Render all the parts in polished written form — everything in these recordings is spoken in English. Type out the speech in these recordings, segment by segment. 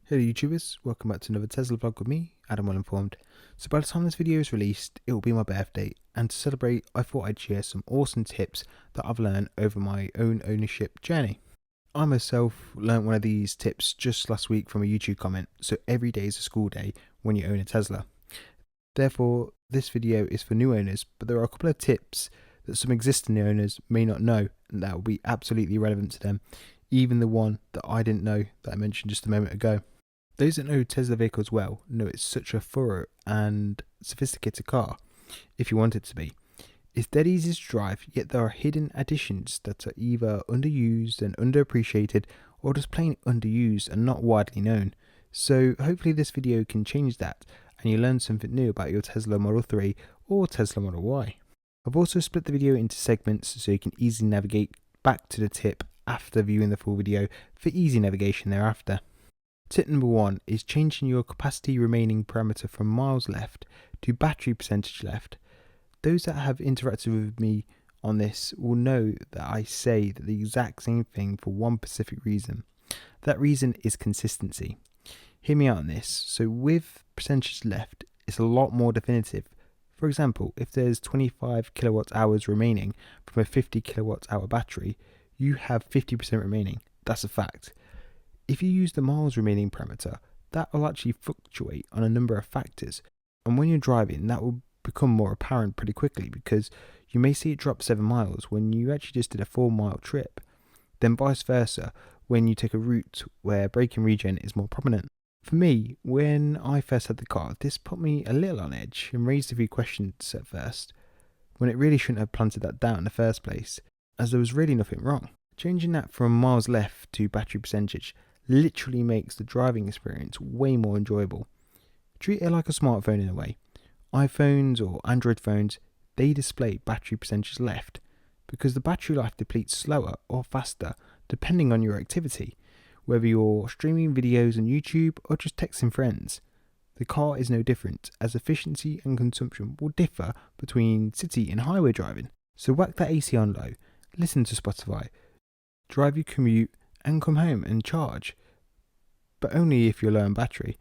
Hello YouTubers, welcome back to another Tesla vlog with me, Adam Well Informed. So by the time this video is released, it will be my birthday, and to celebrate I thought I'd share some awesome tips that I've learned over my own ownership journey. I myself learned one of these tips just last week from a YouTube comment, so every day is a school day when you own a Tesla. Therefore, this video is for new owners, but there are a couple of tips that some existing owners may not know, and that will be absolutely relevant to them, even the one that I didn't know that I mentioned just a moment ago. Those that know Tesla vehicles well know it's such a thorough and sophisticated car, if you want it to be. It's dead easy to drive, yet there are hidden additions that are either underused and underappreciated, or just plain underused and not widely known. So hopefully this video can change that, and you learn something new about your Tesla Model 3 or Tesla Model Y. I've also split the video into segments so you can easily navigate back to the tip after viewing the full video for easy navigation thereafter. Tip number 1 is changing your capacity remaining parameter from miles left to battery percentage left. Those that have interacted with me on this will know that I say the exact same thing for one specific reason. That reason is consistency. Hear me out on this. So with percentage left, it's a lot more definitive. For example, if there's 25 kilowatt hours remaining from a 50 kilowatt hour battery, you have 50% remaining. That's a fact. If you use the miles remaining parameter, that will actually fluctuate on a number of factors, and when you're driving that will become more apparent pretty quickly, because you may see it drop 7 miles when you actually just did a 4-mile trip, then vice versa when you take a route where braking regen is more prominent. For me, when I first had the car, this put me a little on edge and raised a few questions at first, when it really shouldn't have planted that down in the first place, as there was really nothing wrong. Changing that from miles left to battery percentage literally makes the driving experience way more enjoyable. Treat it like a smartphone in a way. iPhones or Android phones, they display battery percentage left because the battery life depletes slower or faster depending on your activity, whether you're streaming videos on YouTube or just texting friends. The car is no different, as efficiency and consumption will differ between city and highway driving. So whack that AC on low, listen to Spotify, drive your commute and come home and charge, but only if you're low on battery.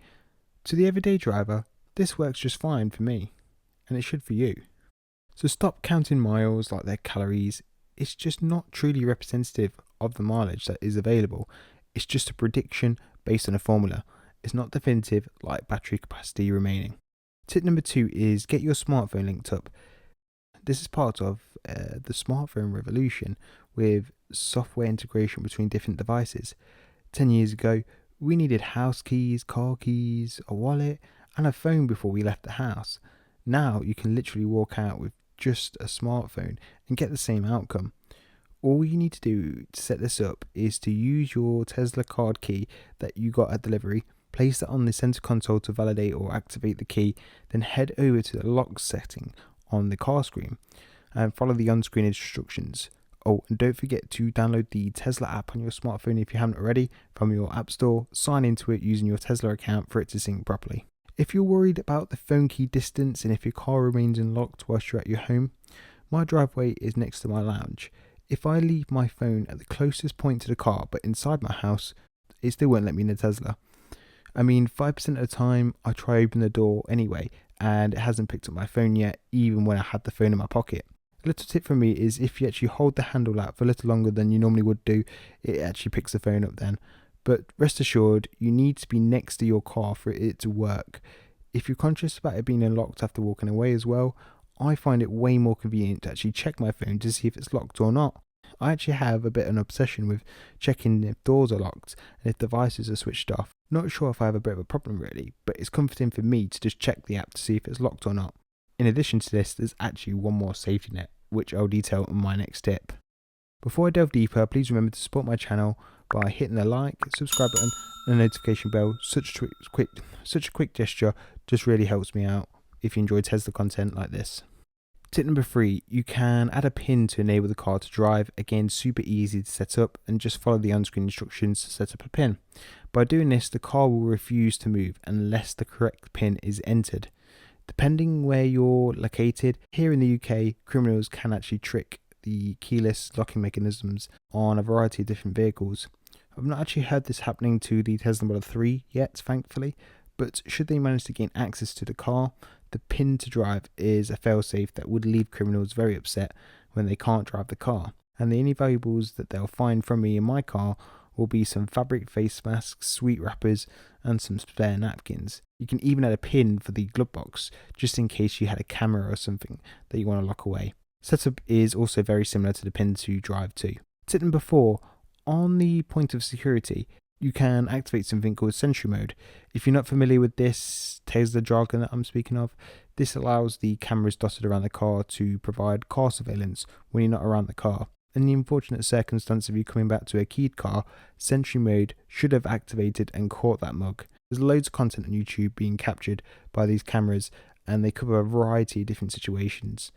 To the everyday driver, this works just fine for me, and it should for you. So stop counting miles like they're calories. It's just not truly representative of the mileage that is available. It's just a prediction based on a formula. It's not definitive like battery capacity remaining. Tip number 2 is get your smartphone linked up. This is part of the smartphone revolution with software integration between different devices. 10 years ago, we needed house keys, car keys, a wallet, and a phone before we left the house. Now you can literally walk out with just a smartphone and get the same outcome. All you need to do to set this up is to use your Tesla card key that you got at delivery, place it on the center console to validate or activate the key, then head over to the lock setting on the car screen and follow the on-screen instructions. Oh, and don't forget to download the Tesla app on your smartphone if you haven't already from your app store. Sign into it using your Tesla account for it to sync properly. If you're worried about the phone key distance and if your car remains unlocked whilst you're at your home, my driveway is next to my lounge. If I leave my phone at the closest point to the car but inside my house, it still won't let me in the Tesla. I mean, 5% of the time I try open the door anyway, and it hasn't picked up my phone yet, even when I had the phone in my pocket. A little tip from me is if you actually hold the handle out for a little longer than you normally would do, it actually picks the phone up then. But rest assured, you need to be next to your car for it to work. If you're conscious about it being unlocked after walking away as well, I find it way more convenient to actually check my phone to see if it's locked or not. I actually have a bit of an obsession with checking if doors are locked and if devices are switched off. Not sure if I have a bit of a problem really, but it's comforting for me to just check the app to see if it's locked or not. In addition to this, there's actually one more safety net, which I'll detail in my next tip. Before I delve deeper, please remember to support my channel by hitting the like, subscribe button and the notification bell. Such a quick gesture just really helps me out if you enjoy Tesla content like this. Tip number 3, you can add a pin to enable the car to drive. Again, super easy to set up, and just follow the on-screen instructions to set up a pin. By doing this, the car will refuse to move unless the correct pin is entered. Depending where you're located, here in the UK, criminals can actually trick the keyless locking mechanisms on a variety of different vehicles. I've not actually heard this happening to the Tesla Model 3 yet, thankfully, but should they manage to gain access to the car, the pin to drive is a failsafe that would leave criminals very upset when they can't drive the car. And the only valuables that they'll find from me in my car will be some fabric face masks, sweet wrappers, and some spare napkins. You can even add a pin for the glove box, just in case you had a camera or something that you want to lock away. Setup is also very similar to the pin to drive to. Tip number 4, on the point of security, you can activate something called Sentry mode. If you're not familiar with this Tesla jargon that I'm speaking of, this allows the cameras dotted around the car to provide car surveillance when you're not around the car. In the unfortunate circumstance of you coming back to a keyed car, Sentry mode should have activated and caught that mug. There's loads of content on YouTube being captured by these cameras, and they cover a variety of different situations.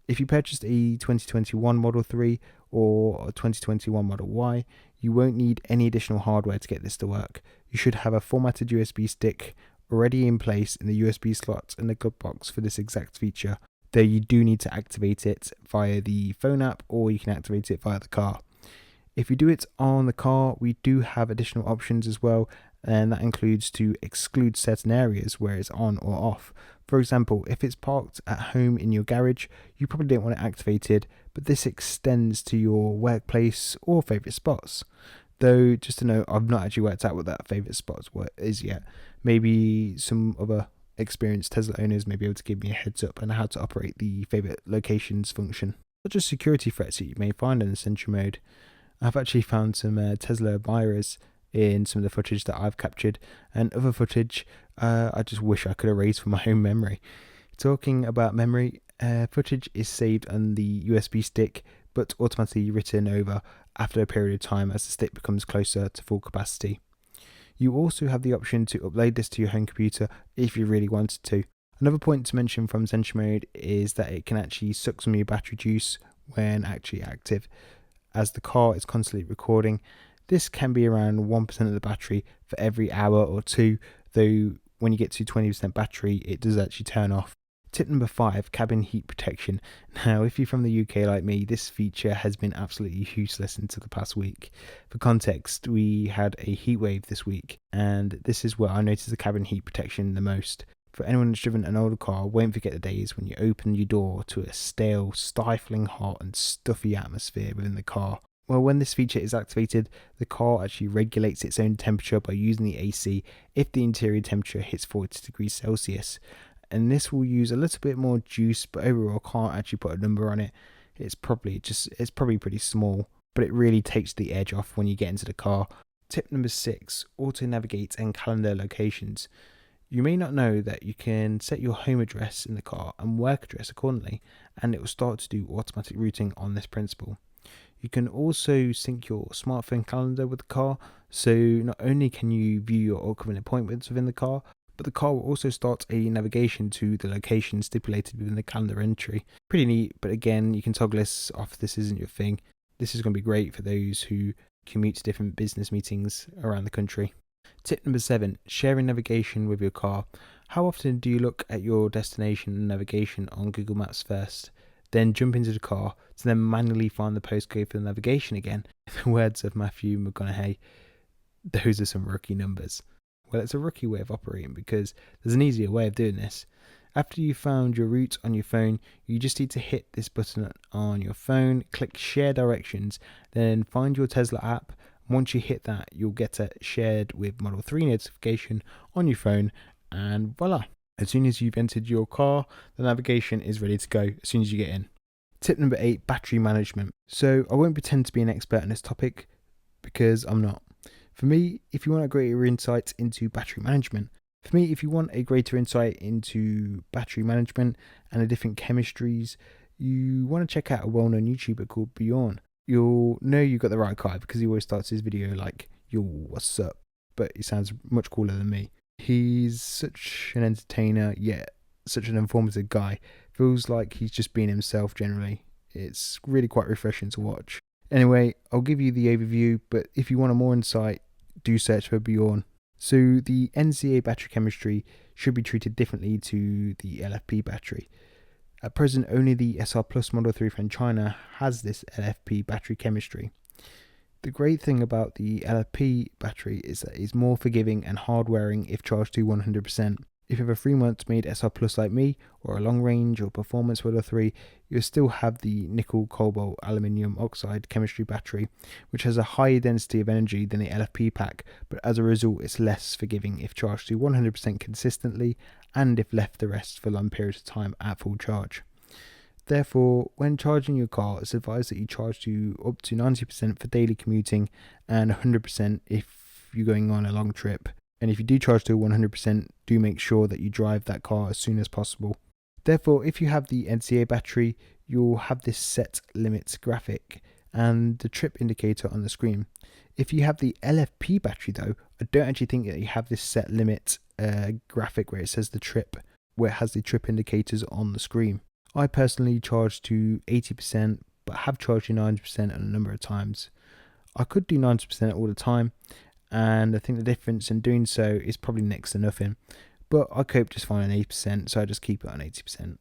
If you purchased a 2021 Model 3 or a 2021 Model Y, you won't need any additional hardware to get this to work. You should have a formatted USB stick already in place in the USB slot in the glove box for this exact feature, though you do need to activate it via the phone app, or you can activate it via the car. If you do it on the car, we do have additional options as well, and that includes to exclude certain areas where it's on or off. For example, if it's parked at home in your garage, you probably don't want it activated, but this extends to your workplace or favourite spots. Though, just to note, I've not actually worked out what that favourite spot is yet. Maybe some other experienced Tesla owners may be able to give me a heads up on how to operate the favourite locations function. Not just security threats that you may find in the Sentry mode. I've actually found some Tesla buyers in some of the footage that I've captured, and other footage I just wish I could erase from my own memory. Talking about memory, footage is saved on the USB stick but automatically written over after a period of time as the stick becomes closer to full capacity. You also have the option to upload this to your home computer if you really wanted to. Another point to mention from Sentry mode is that it can actually suck some of your battery juice when actually active, as the car is constantly recording. This can be around 1% of the battery for every hour or two, though when you get to 20% battery, it does actually turn off. Tip number 5, cabin heat protection. Now, if you're from the UK like me, this feature has been absolutely useless until the past week. For context, we had a heat wave this week, and this is where I noticed the cabin heat protection the most. For anyone that's driven an older car, won't forget the days when you open your door to a stale, stifling hot and stuffy atmosphere within the car. Well, when this feature is activated, the car actually regulates its own temperature by using the AC if the interior temperature hits 40 degrees Celsius. And this will use a little bit more juice, but overall I can't actually put a number on it. It's probably pretty small, but it really takes the edge off when you get into the car. Tip number 6, auto navigate and calendar locations. You may not know that you can set your home address in the car and work address accordingly, and it will start to do automatic routing on this principle. You can also sync your smartphone calendar with the car, so not only can you view your upcoming appointments within the car, but the car will also start a navigation to the location stipulated within the calendar entry. Pretty neat, but again, you can toggle this off if this isn't your thing. This is going to be great for those who commute to different business meetings around the country. Tip number 7, sharing navigation with your car. How often do you look at your destination and navigation on Google Maps first, then jump into the car to then manually find the postcode for the navigation again? In the words of Matthew McConaughey, those are some rookie numbers. Well, it's a rookie way of operating because there's an easier way of doing this. After you've found your route on your phone, you just need to hit this button on your phone, click share directions, then find your Tesla app. Once you hit that, you'll get a shared with Model 3 notification on your phone, and voila. As soon as you've entered your car, the navigation is ready to go as soon as you get in. Tip number 8, battery management. So I won't pretend to be an expert on this topic because I'm not. For me, if you want a greater insight into battery management and the different chemistries, you want to check out a well-known YouTuber called Bjorn. You'll know you got the right guy because he always starts his video like, yo, what's up? But he sounds much cooler than me. He's such an entertainer, yet such an informative guy. Feels like he's just being himself generally. It's really quite refreshing to watch. Anyway, I'll give you the overview, but if you want more insight, do search for Bjorn. So the NCA battery chemistry should be treated differently to the LFP battery. At present, only the SR Plus Model 3 from China has this LFP battery chemistry. The great thing about the LFP battery is that it's more forgiving and hard wearing if charged to 100%. If you have a 3 months made SR Plus like me, or a long range or performance Model 3, you'll still have the nickel cobalt aluminium oxide chemistry battery, which has a higher density of energy than the LFP pack, but as a result it's less forgiving if charged to 100% consistently and if left to rest for long periods of time at full charge. Therefore, when charging your car, it's advised that you charge to up to 90% for daily commuting and 100% if you're going on a long trip. And if you do charge to 100%, do make sure that you drive that car as soon as possible. Therefore, if you have the NCA battery, you'll have this set limits graphic and the trip indicator on the screen. If you have the LFP battery though, I don't actually think that you have this set limit graphic where it says the trip, where it has the trip indicators on the screen. I personally charge to 80%, but have charged to 90% a number of times. I could do 90% all the time, and I think the difference in doing so is probably next to nothing, but I cope just fine on 80%, so I just keep it on 80%.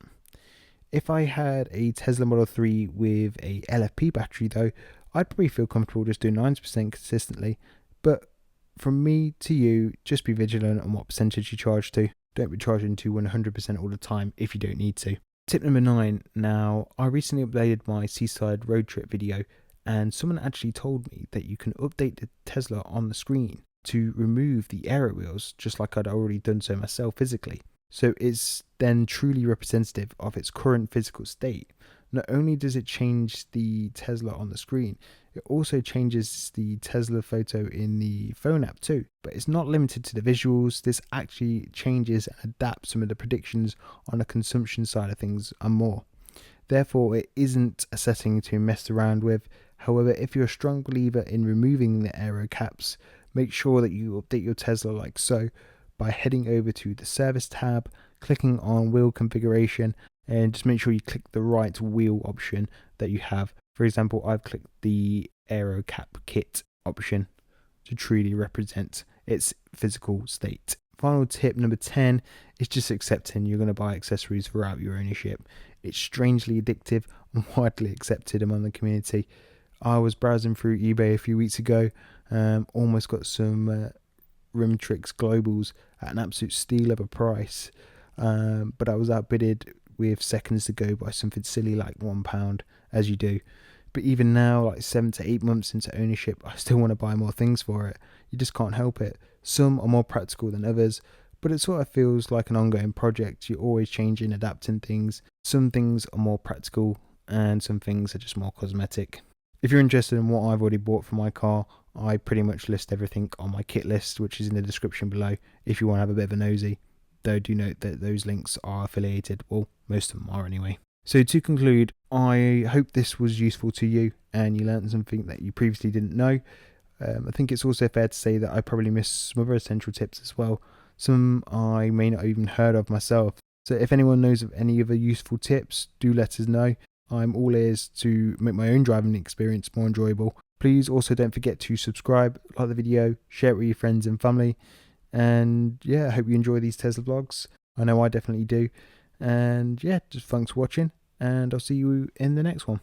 If I had a Tesla Model 3 with a LFP battery though, I'd probably feel comfortable just doing 90% consistently, but from me to you, just be vigilant on what percentage you charge to. Don't be charging to 100% all the time if you don't need to. Tip number 9. Now, I recently updated my seaside road trip video, and someone actually told me that you can update the Tesla on the screen to remove the aero wheels, just like I'd already done so myself physically. So it's then truly representative of its current physical state. Not only does it change the Tesla on the screen, it also changes the Tesla photo in the phone app too. But it's not limited to the visuals. This actually changes and adapts some of the predictions on the consumption side of things and more. Therefore, it isn't a setting to mess around with. However, if you're a strong believer in removing the aero caps, make sure that you update your Tesla like so by heading over to the service tab, clicking on wheel configuration, and just make sure you click the right wheel option that you have. For example, I've clicked the aero cap kit option to truly represent its physical state. Final tip number 10 is just accepting you're going to buy accessories throughout your ownership. It's strangely addictive and widely accepted among the community. I was browsing through eBay a few weeks ago, almost got some Rimtrix Globals at an absolute steal of a price, but I was outbidded with seconds to go by something silly like £1, as you do. But even now, like 7 to 8 months into ownership, I still want to buy more things for it. You just can't help it. Some are more practical than others, but it sort of feels like an ongoing project. You're always changing, adapting things. Some things are more practical and some things are just more cosmetic. If you're interested in what I've already bought for my car, I pretty much list everything on my kit list, which is in the description below if you want to have a bit of a nosy. Though do note that those links are affiliated. Well, most of them are anyway. So to conclude, I hope this was useful to you and you learned something that you previously didn't know. I think it's also fair to say that I probably missed some other essential tips as well. Some I may not have even heard of myself. So if anyone knows of any other useful tips, do let us know. I'm all ears to make my own driving experience more enjoyable. Please also don't forget to subscribe, like the video, share it with your friends and family. And yeah, I hope you enjoy these Tesla vlogs. I know I definitely do. And yeah, just thanks for watching, and I'll see you in the next one.